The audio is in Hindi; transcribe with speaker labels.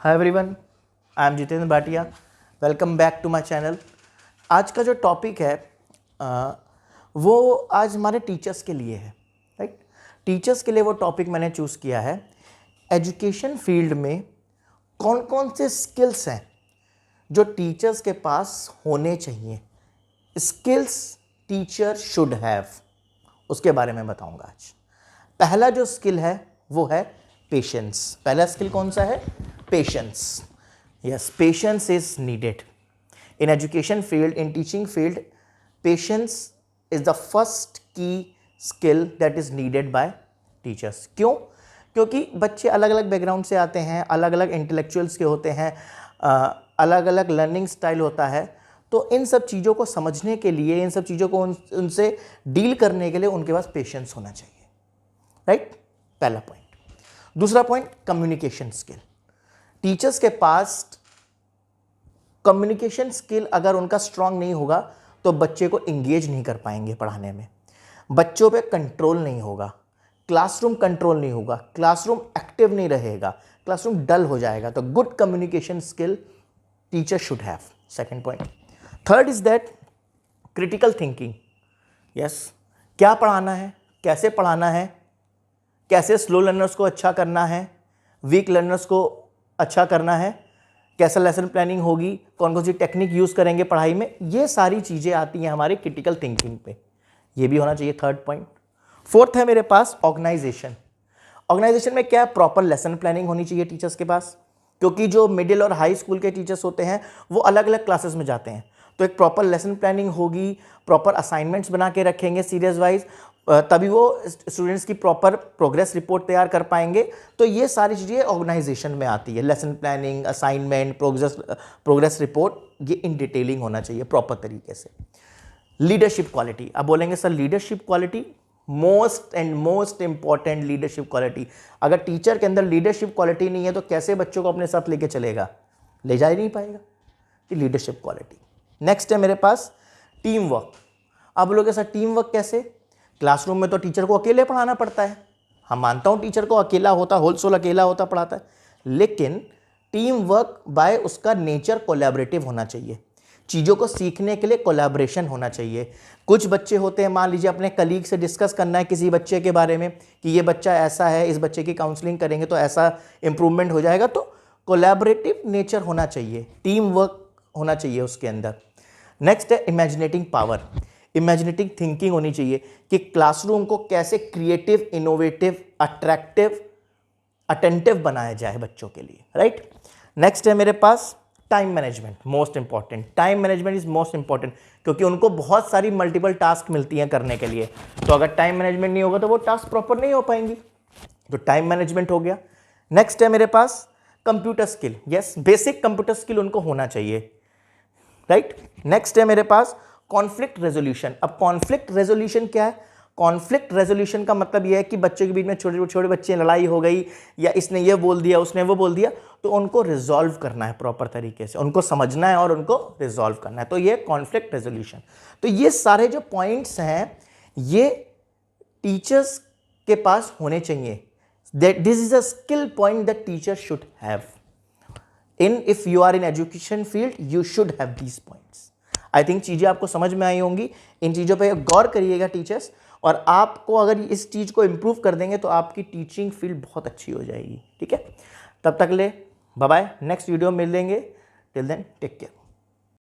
Speaker 1: Hi everyone, I am Jitendra Bhatia. Welcome back to my channel. आज का जो टॉपिक है वो आज हमारे टीचर्स के लिए है, राइट। टीचर्स के लिए वो टॉपिक मैंने चूज़ किया है, एजुकेशन फील्ड में कौन कौन से स्किल्स हैं जो टीचर्स के पास होने चाहिए। स्किल्स टीचर शुड हैव, उसके बारे में बताऊंगा आज। पहला जो स्किल है वो है पेशेंस। पहला स्किल कौन सा है? Patience. Yes, patience is needed in education field, in teaching field. Patience is the first key skill that is needed by teachers. क्यों? क्योंकि बच्चे अलग अलग बैकग्राउंड से आते हैं, अलग अलग इंटेलेक्चुअल्स के होते हैं, अलग अलग लर्निंग स्टाइल होता है। तो इन सब चीज़ों को समझने के लिए, इन सब चीज़ों को उनसे डील करने के लिए उनके पास पेशेंस होना चाहिए, राइट। पहला पॉइंट। दूसरा पॉइंट, कम्युनिकेशन स्किल। टीचर्स के पास कम्युनिकेशन स्किल अगर उनका स्ट्रांग नहीं होगा तो बच्चे को इंगेज नहीं कर पाएंगे पढ़ाने में, बच्चों पे कंट्रोल नहीं होगा, क्लासरूम कंट्रोल नहीं होगा, क्लासरूम एक्टिव नहीं रहेगा, क्लासरूम डल हो जाएगा। तो good communication skill teacher should have. Second point. Third is that critical thinking. Yes, क्या पढ़ाना है, कैसे पढ़ाना है, कैसे स्लो लर्नर्स को अच्छा करना है, वीक लर्नर्स को अच्छा करना है, कैसा लेसन प्लानिंग होगी, कौन कौन सी टेक्निक यूज़ करेंगे पढ़ाई में, ये सारी चीज़ें आती हैं हमारी क्रिटिकल थिंकिंग पे। ये भी होना चाहिए, थर्ड पॉइंट। फोर्थ है मेरे पास ऑर्गेनाइजेशन। ऑर्गेनाइजेशन में क्या है? प्रॉपर लेसन प्लानिंग होनी चाहिए टीचर्स के पास, क्योंकि जो मिडिल और हाई स्कूल के टीचर्स होते हैं वो अलग अलग क्लासेस में जाते हैं। तो एक प्रॉपर लेसन प्लानिंग होगी, प्रॉपर असाइनमेंट्स बना के रखेंगे सीरीज वाइज, तभी वो स्टूडेंट्स की प्रॉपर प्रोग्रेस रिपोर्ट तैयार कर पाएंगे। तो ये सारी चीज़ें ऑर्गेनाइजेशन में आती है। Lesson planning, assignment, progress report, ये इन डिटेलिंग होना चाहिए प्रॉपर तरीके से। Leadership quality. अब बोलेंगे sir leadership quality, most and most important leadership quality. अगर टीचर के अंदर लीडरशिप क्वालिटी नहीं है तो कैसे बच्चों को अपने साथ लेके चलेगा? ले जा ही नहीं पाएगा। कि लीडरशिप क्वालिटी। नेक्स्ट है मेरे पास टीम वर्क। अब बोलोगे सर टीम वर्क कैसे? क्लासरूम में तो टीचर को अकेले पढ़ाना पड़ता है, हम मानता हूं टीचर को अकेला होता, होल सोल अकेला होता पढ़ाता है, लेकिन टीम वर्क बाय उसका नेचर कोलैबोरेटिव होना चाहिए। चीज़ों को सीखने के लिए कोलैबोरेशन होना चाहिए। कुछ बच्चे होते हैं, मान लीजिए अपने कलीग से डिस्कस करना है किसी बच्चे के बारे में कि ये बच्चा ऐसा है, इस बच्चे की काउंसलिंग करेंगे तो ऐसा इंप्रूवमेंट हो जाएगा। तो कोलैबोरेटिव नेचर होना चाहिए, टीम वर्क होना चाहिए उसके अंदर। नेक्स्ट है इमेजिनेटिंग पावर। इमेजिनेटिंग थिंकिंग होनी चाहिए कि क्लासरूम को कैसे क्रिएटिव, इनोवेटिव, अट्रैक्टिव, अटेंटिव बनाया जाए बच्चों के लिए, राइट। नेक्स्ट है मेरे पास time management. Most important, time management is most important, क्योंकि उनको बहुत सारी मल्टीपल टास्क मिलती हैं करने के लिए। तो अगर टाइम मैनेजमेंट नहीं होगा तो वो टास्क प्रॉपर नहीं हो पाएंगी। तो टाइम मैनेजमेंट हो गया। नेक्स्ट है मेरे पास computer skill. Yes, basic computer skill उनको होना चाहिए, राइट। नेक्स्ट है मेरे पास कॉन्फ्लिक्ट रेजोल्यूशन। अब कॉन्फ्लिक्ट रेजोल्यूशन क्या है? कॉन्फ्लिक्ट रेजोल्यूशन का मतलब यह है कि बच्चों के बीच में छोटे छोटे बच्चे लड़ाई हो गई, या इसने ये बोल दिया, उसने वो बोल दिया, तो उनको रिजॉल्व करना है प्रॉपर तरीके से, उनको समझना है और उनको रिजॉल्व करना है। तो ये कॉन्फ्लिक्ट रेजोल्यूशन। तो ये सारे जो पॉइंट्स हैं ये टीचर्स के पास होने चाहिए। This is a skill point that teacher should have if you are in education field, you should have these points. I think चीज़ें आपको समझ में आई होंगी। इन चीज़ों पे गौर करिएगा टीचर्स, और आपको अगर इस चीज़ को इम्प्रूव कर देंगे तो आपकी टीचिंग फील्ड बहुत अच्छी हो जाएगी, ठीक है। तब तक ले बाय बाय, नेक्स्ट वीडियो में मिलेंगे। Till then take care.